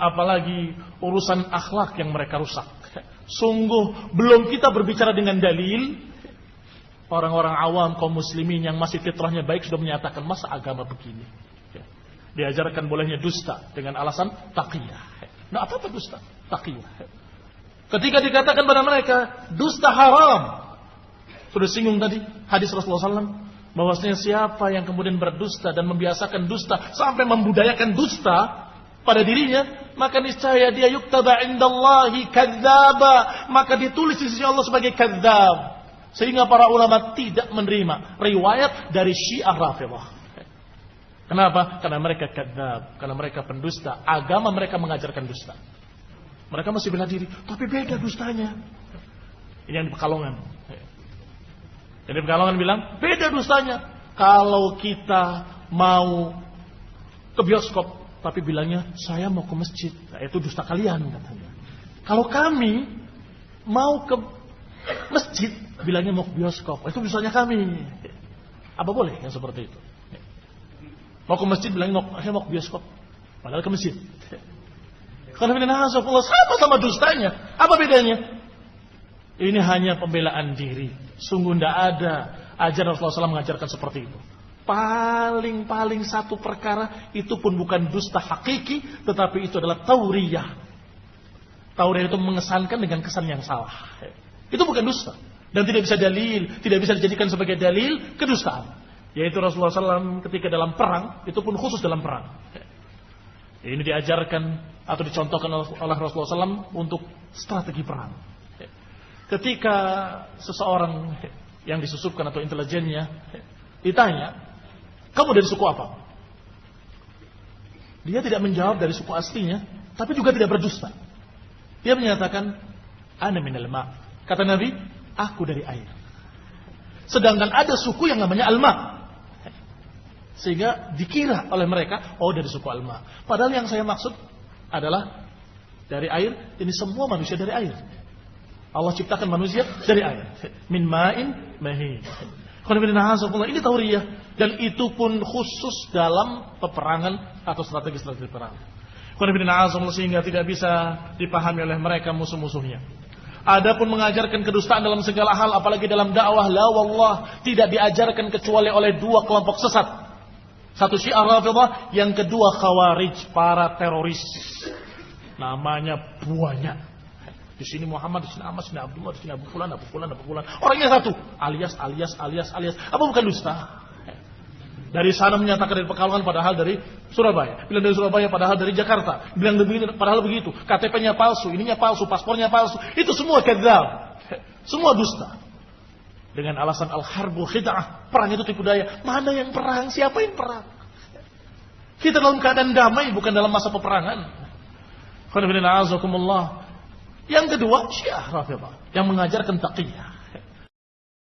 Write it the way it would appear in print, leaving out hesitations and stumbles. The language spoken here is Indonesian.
Apalagi urusan akhlak yang mereka rusak. Sungguh belum kita berbicara dengan dalil, orang-orang awam kaum muslimin yang masih fitrahnya baik sudah menyatakan masa agama begini. Diajarkan bolehnya dusta dengan alasan taqiyah. Nah, apa dusta? Taqiyah. Ketika dikatakan pada mereka dusta haram, sudah singgung tadi hadis Rasulullah SAW, bahwasanya siapa yang kemudian berdusta dan membiasakan dusta sampai membudayakan dusta pada dirinya, maka niscaya dia yuktaba indallahi kadzdzaba, maka ditulis di sisi Allah sebagai kadzdzab. Sehingga para ulama tidak menerima riwayat dari Syiah Rafidhah. Kenapa? Karena mereka kadzdzab, karena mereka pendusta. Agama mereka mengajarkan dusta. Mereka masih bela diri, tapi beda dustanya. Ini yang di Pekalongan. Jadi Pekalongan bilang, beda dustanya. Kalau kita mau ke bioskop, tapi bilangnya, saya mau ke masjid. Nah, itu dusta kalian, katanya. Kalau kami mau ke masjid, bilangnya mau ke bioskop. Itu dustanya kami. Apa boleh yang seperti itu? Mau ke masjid, bilangnya saya mau ke bioskop. Padahal ke masjid. Sama-sama dustanya. Apa bedanya? Ini hanya pembelaan diri. Sungguh tidak ada ajaran Rasulullah SAW mengajarkan seperti itu. Paling satu perkara, itu pun bukan dusta hakiki, tetapi itu adalah tauriyah. Tauriyah itu mengesankan dengan kesan yang salah. Itu bukan dusta. Dan tidak bisa dalil, tidak bisa dijadikan sebagai dalil kedustaan. Yaitu Rasulullah SAW ketika dalam perang, itu pun khusus dalam perang. Ini diajarkan atau dicontohkan oleh Rasulullah SAW untuk strategi perang. Ketika seseorang yang disusupkan atau intelijennya ditanya, kamu dari suku apa? Dia tidak menjawab dari suku aslinya, tapi juga tidak berdusta. Dia menyatakan, ana minal ma'. Kata Nabi, aku dari air. Sedangkan ada suku yang namanya Alma. Sehingga dikira oleh mereka, oh dari suku Alma. Padahal yang saya maksud adalah dari air, ini semua manusia dari air. Allah ciptakan manusia dari air. Min ma'in mahin. Ini tauriyah. Dan itu pun khusus dalam peperangan atau strategi-strategi perang. Sehingga tidak bisa dipahami oleh mereka musuh-musuhnya. Adapun mengajarkan kedustaan dalam segala hal, apalagi dalam dakwah, la wallah, tidak diajarkan kecuali oleh dua kelompok sesat. Satu Syiah Rafidhah, yang kedua Khawarij, para teroris. Namanya banyak. Di sini Muhammad, di sini Ahmad, di sini Abdullah, di sini Abu Fulan. Orangnya satu, alias. Apa bukan dusta? Dari sana menyatakan dari Pekalongan padahal dari Surabaya. Bilang dari Surabaya padahal dari Jakarta. Bilang begini padahal begitu. KTP-nya palsu, ininya palsu, paspornya palsu. Itu semua kadzdzab. Semua dusta. Dengan alasan al-harbu khid'ah. Perang itu tipu daya. Mana yang perang? Siapa yang perang? Kita dalam keadaan damai, bukan dalam masa peperangan. Yang kedua, Syiah Rafidhah yang mengajarkan taqiyah.